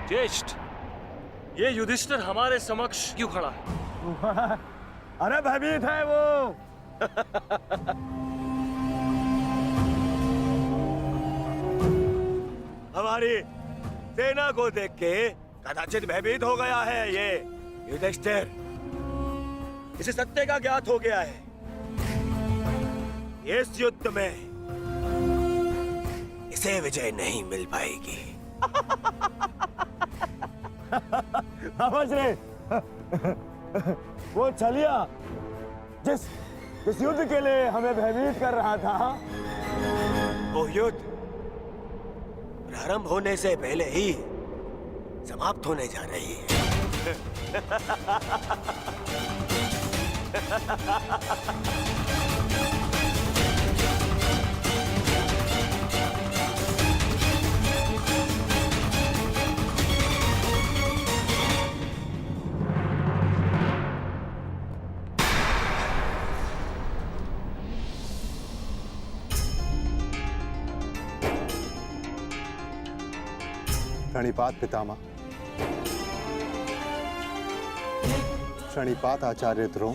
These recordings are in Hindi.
ज्येष्ठ, ये युधिष्ठिर हमारे समक्ष क्यों खड़ा है? अरे भयभीत है वो। हमारी सेना को देख के कदाचित भयभीत हो गया है ये युधिष्ठिर। इसे सत्य का ज्ञात हो गया है। इस युद्ध में इसे विजय नहीं मिल पाएगी। समझ रहे? वो छलिया जिस युद्ध के लिए हमें भयभीत कर रहा था, वो युद्ध प्रारंभ होने से पहले ही समाप्त होने जा रही है। प्रणिपात पितामह। प्रणिपात आचार्य द्रोण।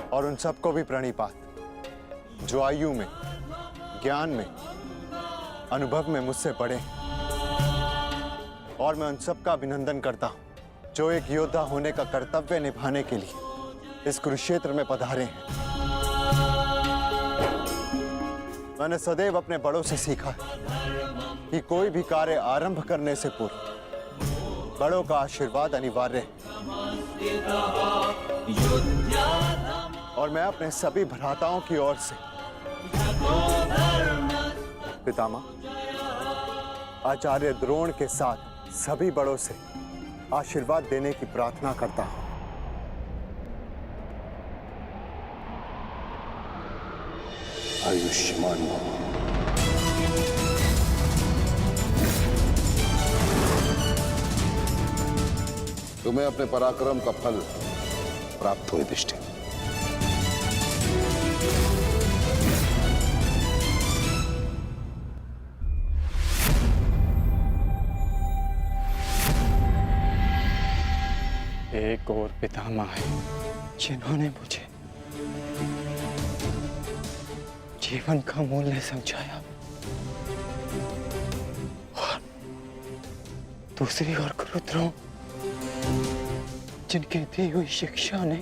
और उन सबको भी प्रणिपात जो आयु में, ज्ञान में, अनुभव में मुझसे बड़े। और मैं उन सबका अभिनंदन करता हूं जो एक योद्धा होने का कर्तव्य निभाने के लिए इस कुरुक्षेत्र में पधारे हैं। मैंने सदैव अपने बड़ों से सीखा है कि कोई भी कार्य आरंभ करने से पूर्व बड़ों का आशीर्वाद अनिवार्य है। और मैं अपने सभी भ्राताओं की ओर से पितामह आचार्य द्रोण के साथ सभी बड़ों से आशीर्वाद देने की प्रार्थना करता हूं। आयुष्मान भव। तुम्हें अपने पराक्रम का फल प्राप्त हो युधिष्ठिर। एक और पितामह है जिन्होंने मुझे जीवन का मूल्य समझाया, और दूसरी ओर गुरुद्रोण जिनकी दी हुई शिक्षा ने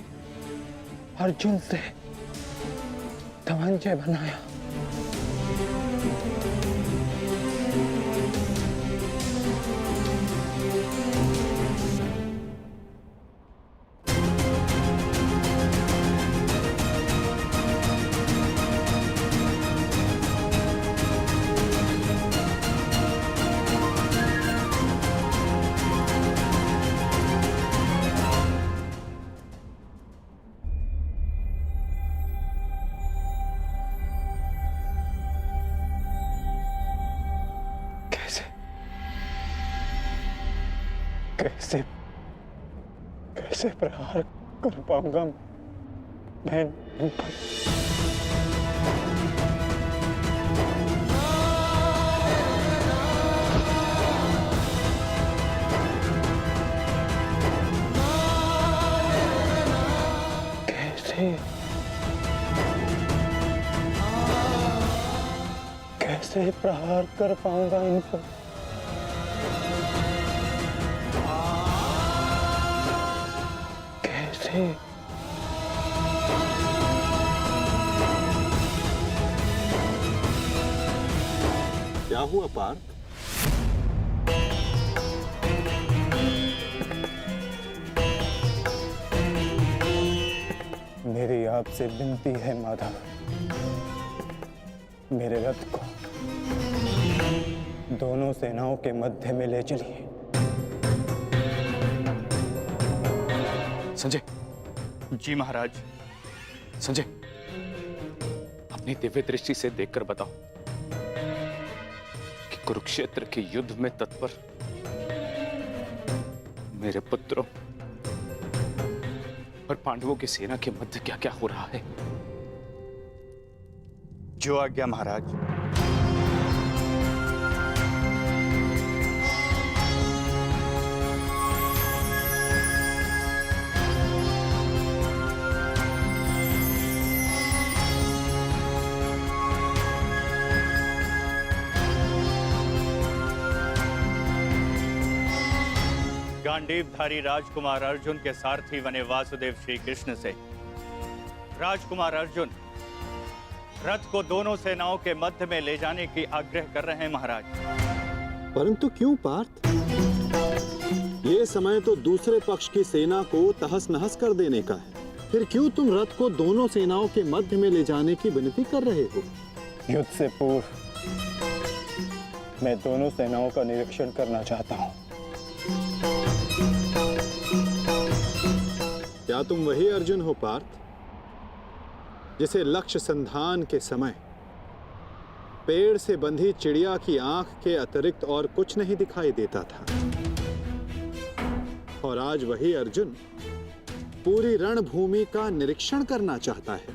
अर्जुन से धनंजय बनाया। कैसे प्रहार कर पाऊंगा मैं इन पर? कैसे प्रहार कर पाऊंगा इन पर? क्या हुआ पार्थ? मेरी आपसे विनती है माधव, मेरे रथ को दोनों सेनाओं के मध्य में ले चलिए। संजय। जी महाराज। संजय, अपनी दिव्य दृष्टि से देखकर बताओ कि कुरुक्षेत्र के युद्ध में तत्पर मेरे पुत्रों पर पांडवों की सेना के मध्य क्या क्या हो रहा है। जो आज्ञा महाराज। गांडीवधारी राजकुमार अर्जुन के सारथी बने वासुदेव श्री कृष्ण से राजकुमार अर्जुन रथ को दोनों सेनाओं के मध्य में ले जाने की आग्रह कर रहे हैं महाराज। परंतु क्यों पार्थ? ये समय तो दूसरे पक्ष की सेना को तहस नहस कर देने का है, फिर क्यों तुम रथ को दोनों सेनाओं के मध्य में ले जाने की विनती कर रहे हो? युद्ध से पूर्व मैं दोनों सेनाओं का निरीक्षण करना चाहता हूँ। क्या तुम वही अर्जुन हो पार्थ, जिसे लक्ष्य संधान के समय पेड़ से बंधी चिड़िया की आंख के अतिरिक्त और कुछ नहीं दिखाई देता था, और आज वही अर्जुन पूरी रणभूमि का निरीक्षण करना चाहता है?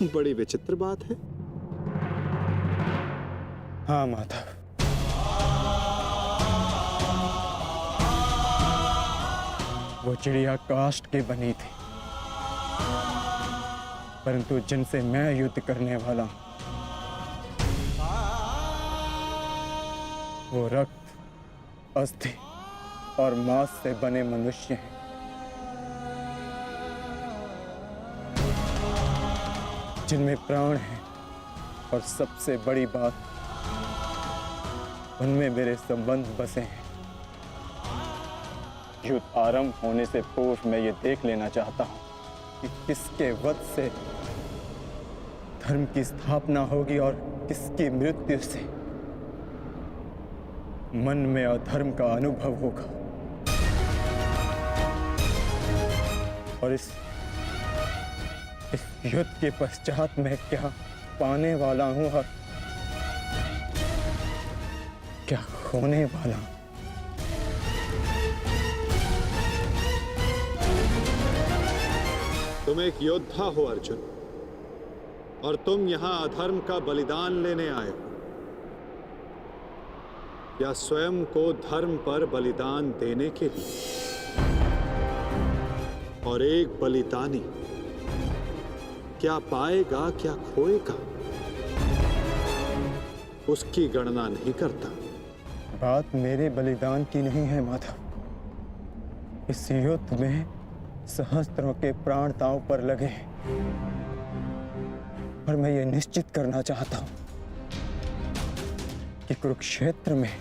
बड़ी विचित्र बात है। हाँ माधव, वो चिड़िया काष्ठ की बनी थी, परंतु जिनसे मैं युद्ध करने वाला हूं वो रक्त, अस्थि और मांस से बने मनुष्य हैं। जिनमें प्राण है, और सबसे बड़ी बात, उनमें मेरे संबंध बसे हैं। युद्ध आरंभ होने से पूर्व मैं ये देख लेना चाहता हूं कि किसके वध से धर्म की स्थापना होगी और किसकी मृत्यु से मन में अधर्म का अनुभव होगा। और इस युद्ध के पश्चात मैं क्या पाने वाला हूं और क्या खोने वाला हूं। तुम एक योद्धा हो अर्जुन, और तुम यहां अधर्म का बलिदान लेने आए हो, या स्वयं को धर्म पर बलिदान देने के लिए? और एक बलिदानी क्या पाएगा क्या खोएगा, उसकी गणना नहीं करता। बात मेरे बलिदान की नहीं है माधव। इस युद्ध में सहस्त्रों के प्राण दांव पर लगे हैं, और मैं ये निश्चित करना चाहता हूं कि कुरुक्षेत्र में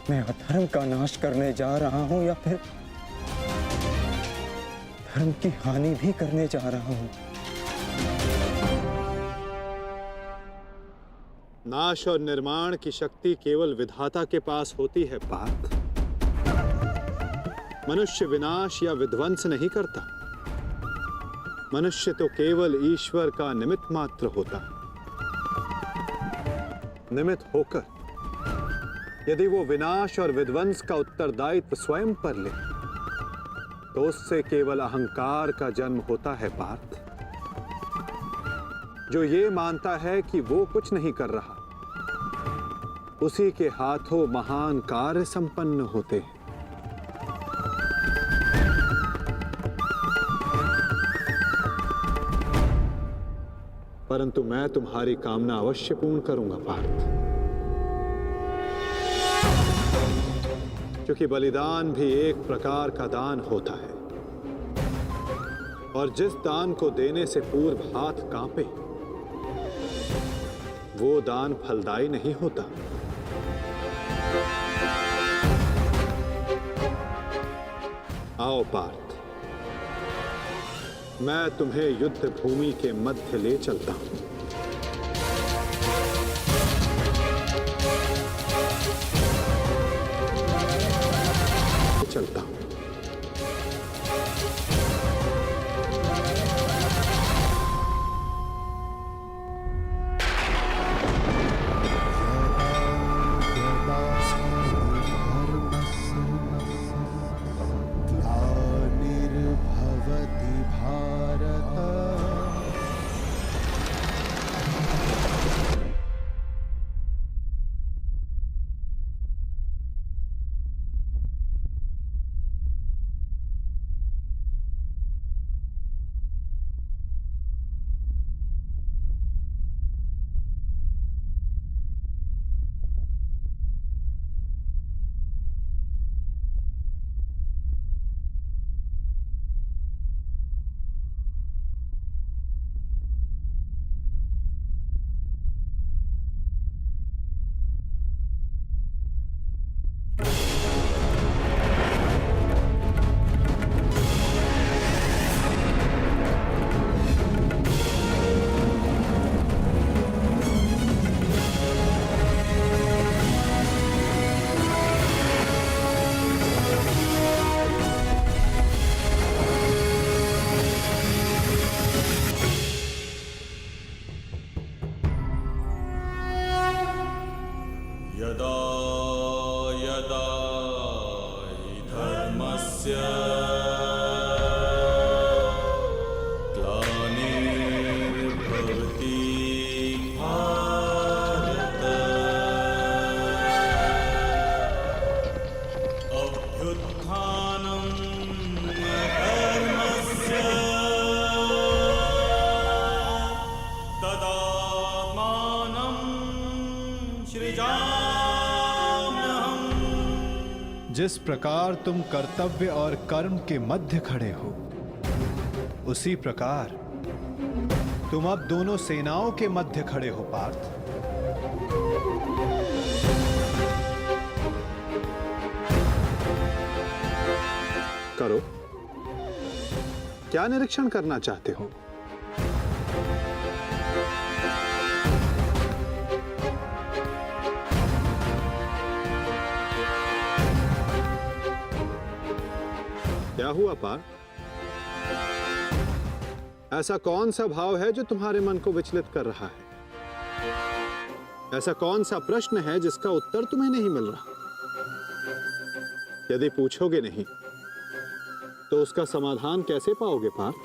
मैं अधर्म का नाश करने जा रहा हूं या फिर धर्म की हानि भी करने जा रहा हूं। नाश और निर्माण की शक्ति केवल विधाता के पास होती है पार्थ। मनुष्य विनाश या विध्वंस नहीं करता। मनुष्य तो केवल ईश्वर का निमित्त मात्र होता है। निमित्त होकर यदि वो विनाश और विध्वंस का उत्तरदायित्व स्वयं पर ले, तो उससे केवल अहंकार का जन्म होता है पार्थ, जो ये मानता है कि वो कुछ नहीं कर रहा। उसी के हाथों महान कार्य संपन्न होते हैं। परंतु मैं तुम्हारी कामना अवश्य पूर्ण करूंगा पार्थ, क्योंकि बलिदान भी एक प्रकार का दान होता है, और जिस दान को देने से पूर्व हाथ कांपे, वो दान फलदायी नहीं होता। आओ पार्थ, मैं तुम्हें युद्ध भूमि के मध्य ले चलता हूं। चलता हूं। तदा हि धर्मस्य ग्लानिर्भवति भारत। अभ्युत्थानं धर्मस्य तदात्मानं सृजाम्यहम्। जिस प्रकार तुम कर्तव्य और कर्म के मध्य खड़े हो, उसी प्रकार तुम अब दोनों सेनाओं के मध्य खड़े हो पार्थ। करो, क्या निरीक्षण करना चाहते हो? क्या हुआ पार्थ? ऐसा कौन सा भाव है जो तुम्हारे मन को विचलित कर रहा है? ऐसा कौन सा प्रश्न है जिसका उत्तर तुम्हें नहीं मिल रहा? यदि पूछोगे नहीं तो उसका समाधान कैसे पाओगे पार्थ?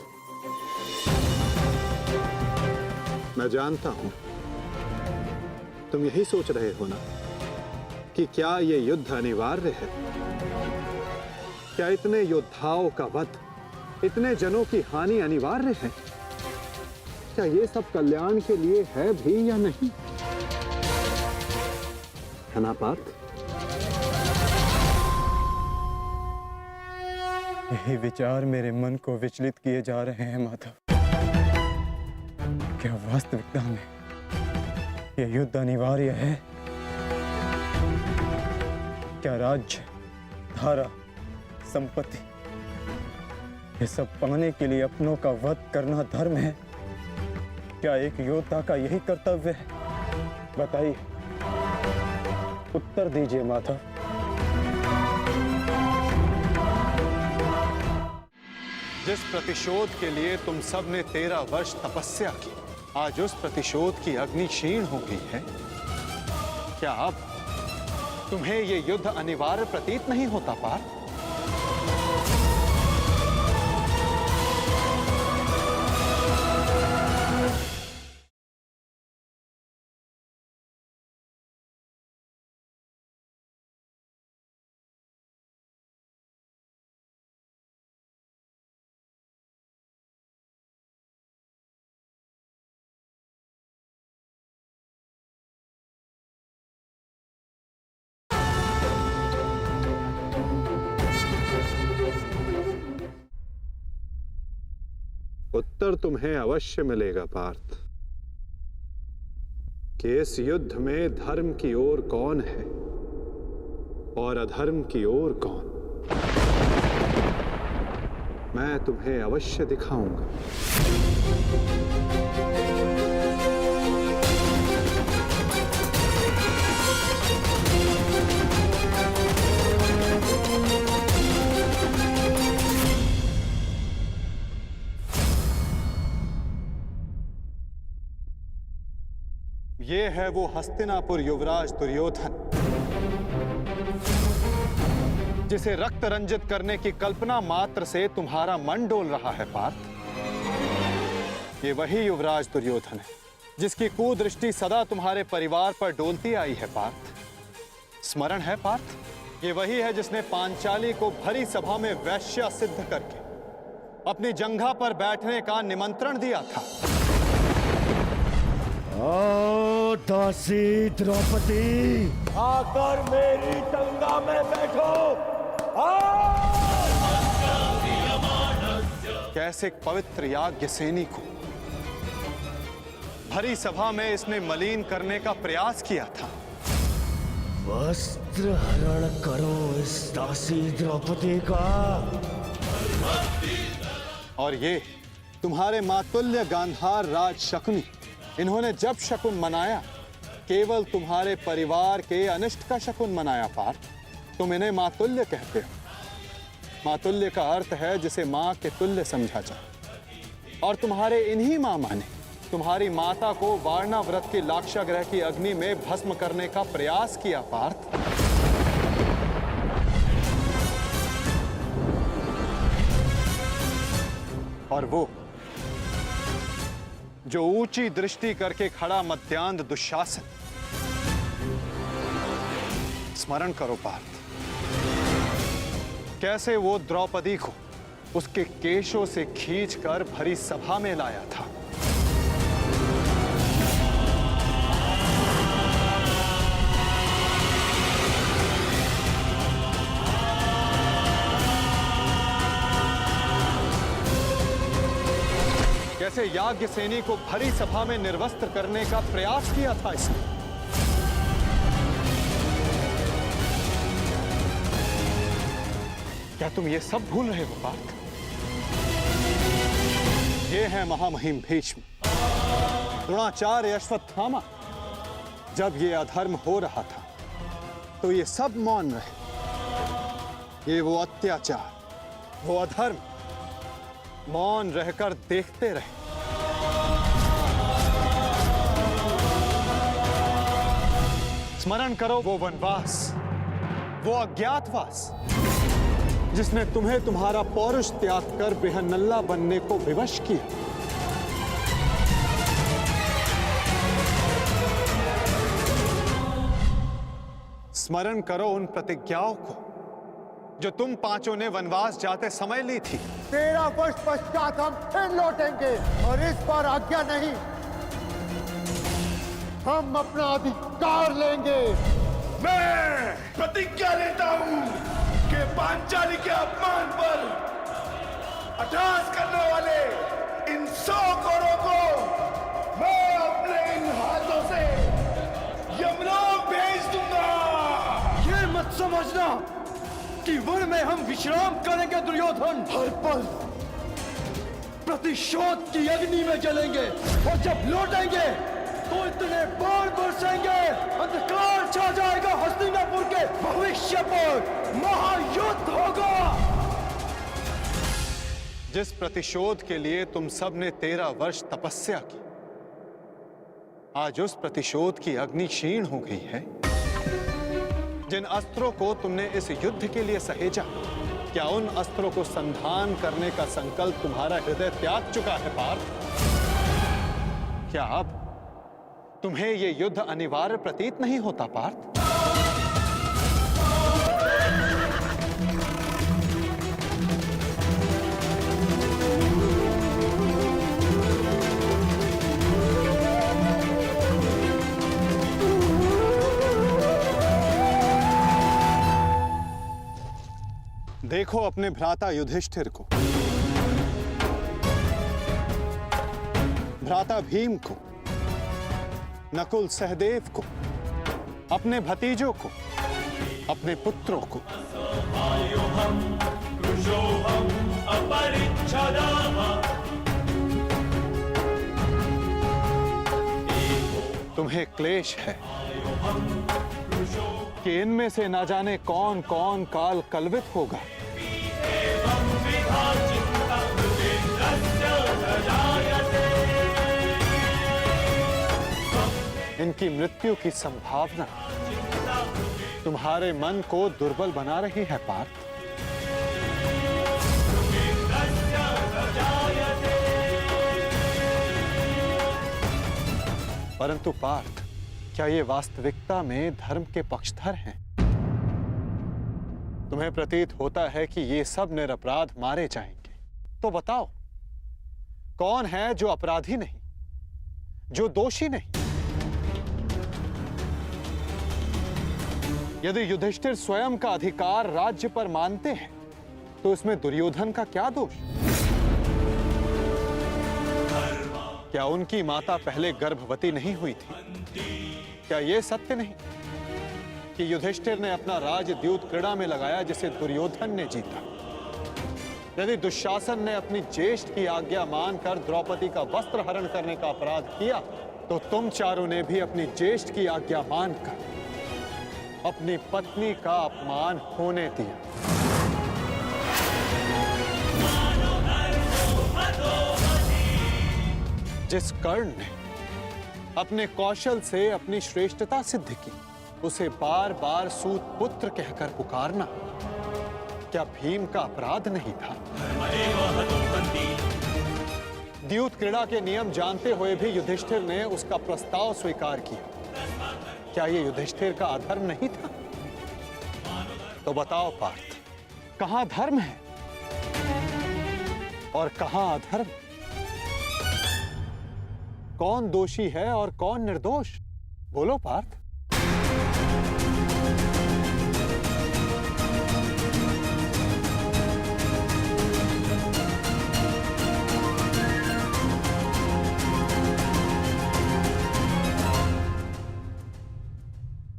मैं जानता हूं तुम यही सोच रहे हो ना कि क्या यह युद्ध अनिवार्य है? क्या इतने योद्धाओं का वध, इतने जनों की हानि अनिवार्य है? क्या ये सब कल्याण के लिए है भी या नहीं? है ना पार्थ? यही विचार मेरे मन को विचलित किए जा रहे हैं माधव। क्या वास्तविकता में यह युद्ध अनिवार्य है? क्या राज्य, धारा, संपत्ति, ये सब पाने के लिए अपनों का वध करना धर्म है? क्या एक योद्धा का यही कर्तव्य है? बताइए, उत्तर दीजिए माधव। जिस प्रतिशोध के लिए तुम सब ने 13 वर्ष तपस्या की, आज उस प्रतिशोध की अग्नि क्षीण हो गई है। क्या अब तुम्हें ये युद्ध अनिवार्य प्रतीत नहीं होता पार्थ? उत्तर तुम्हें अवश्य मिलेगा पार्थ कि इस युद्ध में धर्म की ओर कौन है और अधर्म की ओर कौन। मैं तुम्हें अवश्य दिखाऊंगा। ये है वो हस्तिनापुर युवराज दुर्योधन, जिसे रक्त रंजित करने की कल्पना मात्र से तुम्हारा मन डोल रहा है पार्थ। ये वही युवराज दुर्योधन है जिसकी कुदृष्टि सदा तुम्हारे परिवार पर डोलती आई है पार्थ। स्मरण है पार्थ? ये वही है जिसने पांचाली को भरी सभा में वैश्य सिद्ध करके अपनी जंघा पर बैठने का निमंत्रण दिया था। ओ दासी द्रौपदी, आकर मेरी जंगा में बैठो। कैसे पवित्र याज्ञ सेनी को भरी सभा में इसने मलिन करने का प्रयास किया था। वस्त्र हरण करो इस दासी द्रौपदी का। और ये तुम्हारे मातुल्य गांधार राज शकुनी, इन्होंने जब शकुन मनाया केवल तुम्हारे परिवार के अनिष्ट का शकुन मनाया पार्थ। तुम इन्हें मातुल्य कहते हो। मातुल्य का अर्थ है जिसे मां के तुल्य समझा जाए। और तुम्हारे इन्हीं मामा ने तुम्हारी माता को वारणा व्रत की लाक्षागृह की अग्नि में भस्म करने का प्रयास किया पार्थ। और वो जो ऊंची दृष्टि करके खड़ा मध्यांध दुशासन, स्मरण करो पार्थ, कैसे वो द्रौपदी को उसके केशों से खींचकर भरी सभा में लाया था। कैसे याज्ञसेनी को भरी सभा में निर्वस्त्र करने का प्रयास किया था इसने। क्या तुम ये सब भूल रहे हो पार्थ? ये है महामहिम भीष्म, द्रोणाचार्य, अश्वत्थामा। जब ये अधर्म हो रहा था तो ये सब मौन रहे। ये वो अत्याचार, वो अधर्म मौन रहकर देखते रहे। स्मरण करो वो वनवास, वो अज्ञातवास, जिसने तुम्हें तुम्हारा पौरुष त्याग कर बृहन्नल्ला बनने को विवश किया। स्मरण करो उन प्रतिज्ञाओं को जो तुम पांचों ने वनवास जाते समय ली थी। 13 वर्ष पश्चात हम फिर लौटेंगे और इस बार आज्ञा नहीं, हम अपना अधिकार लेंगे। मैं प्रतिज्ञा लेता हूं कि पांचाली के अपमान पर अट्टहास करने वाले इन 100 कौरों को मैं अपने इन हाथों से यमलोक भेज दूंगा। ये मत समझना कि वन में हम विश्राम करेंगे दुर्योधन। हर पल प्रतिशोध की अग्नि में जलेंगे और जब लौटेंगे तो इतने बाण बरसेंगे, अंधकार छा जाएगा हस्तिनापुर के भविष्य पर, महायुद्ध होगा। जिस प्रतिशोध के लिए तुम सब ने 13 वर्ष तपस्या की, आज उस प्रतिशोध की अग्नि क्षीण हो गई है। जिन अस्त्रों को तुमने इस युद्ध के लिए सहेजा, क्या उन अस्त्रों को संधान करने का संकल्प तुम्हारा हृदय त्याग चुका है पार्थ? क्या अब तुम्हें यह युद्ध अनिवार्य प्रतीत नहीं होता पार्थ? देखो अपने भ्राता युधिष्ठिर को, भ्राता भीम को, नकुल सहदेव को, अपने भतीजों को, अपने पुत्रों को। तुम्हें क्लेश है कि इनमें से ना जाने कौन कौन काल कलवित होगा। इनकी मृत्यु की संभावना तुम्हारे मन को दुर्बल बना रही है पार्थ। परंतु पार्थ, क्या ये वास्तविकता में धर्म के पक्षधर हैं? तुम्हें प्रतीत होता है कि ये सब निरपराध मारे जाएंगे। तो बताओ, कौन है जो अपराधी नहीं, जो दोषी नहीं? यदि युधिष्ठिर स्वयं का अधिकार राज्य पर मानते हैं, तो इसमें दुर्योधन का क्या दोष? क्या उनकी माता पहले गर्भवती नहीं हुई थी? क्या यह सत्य नहीं कि युधिष्ठिर ने अपना राजद्यूत क्रीड़ा में लगाया जिसे दुर्योधन ने जीता? यदि दुशासन ने अपनी ज्येष्ठ की आज्ञा मानकर द्रौपदी का वस्त्र हरण करने का अपराध किया, तो तुम चारों ने भी अपनी ज्येष्ठ की आज्ञा मानकर अपनी पत्नी का अपमान होने दिया। जिस कर्ण ने अपने कौशल से अपनी श्रेष्ठता सिद्ध की, उसे बार बार सूत पुत्र कहकर पुकारना क्या भीम का अपराध नहीं था? द्यूत क्रीड़ा के नियम जानते हुए भी युधिष्ठिर ने उसका प्रस्ताव स्वीकार किया। क्या यह युधिष्ठिर का अधर्म नहीं था? तो बताओ पार्थ, कहां धर्म है और कहां अधर्म? कौन दोषी है और कौन निर्दोष? बोलो पार्थ।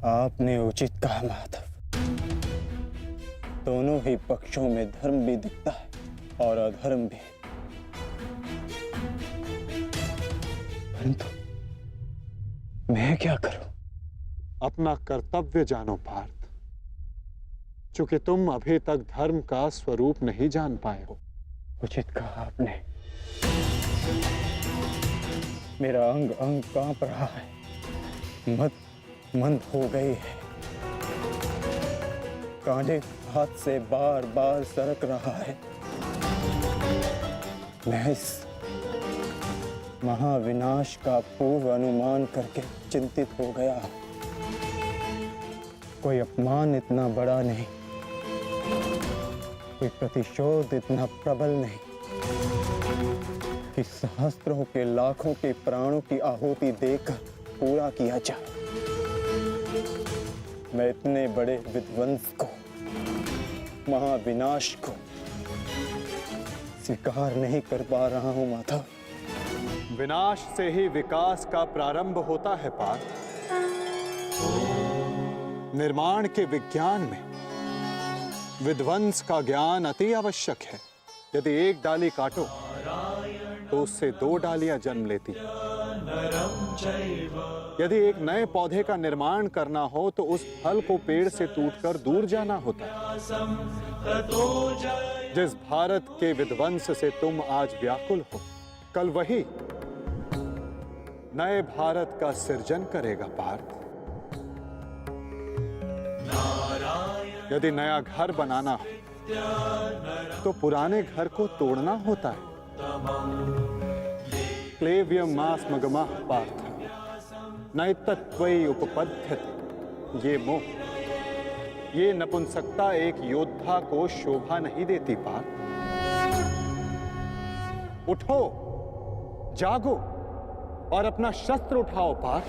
आपने उचित कहा माधव। दोनों ही पक्षों में धर्म भी दिखता है और अधर्म भी। परंतु मैं क्या करूं? अपना कर्तव्य जानो पार्थ, चूंकि तुम अभी तक धर्म का स्वरूप नहीं जान पाए हो। उचित कहा आपने। मेरा अंग अंग कांप रहा है, मंद हो गई है। कांटे हाथ से बार बार सरक रहा है। मैं इस महाविनाश का पूर्व अनुमान करके चिंतित हो गया। कोई अपमान इतना बड़ा नहीं, कोई प्रतिशोध इतना प्रबल नहीं कि सहस्त्रों के लाखों के प्राणों की आहुति देकर पूरा किया जाए। मैं इतने बड़े विध्वंस को, महाविनाश को स्वीकार नहीं कर पा रहा हूं माधव। विनाश से ही विकास का प्रारंभ होता है पार्थ। निर्माण के विज्ञान में विध्वंस का ज्ञान अति आवश्यक है। यदि एक डाली काटो तो उससे 2 डालियां जन्म लेती। यदि एक नए पौधे का निर्माण करना हो तो उस फल को पेड़ से टूटकर दूर जाना होता है। जिस भारत के विध्वंस से तुम आज व्याकुल हो, कल वही नए भारत का सृजन करेगा पार्थ। यदि नया घर बनाना हो तो पुराने घर को तोड़ना होता है। क्लेव्यम मास मगमा पार्थ नैतत्वयि उपपद्यते। ये मोह, ये नपुंसकता एक योद्धा को शोभा नहीं देती पार्थ। उठो, जागो और अपना शस्त्र उठाओ पार्थ।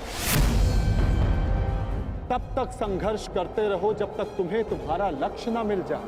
तब तक संघर्ष करते रहो जब तक तुम्हें तुम्हारा लक्ष्य न मिल जाए।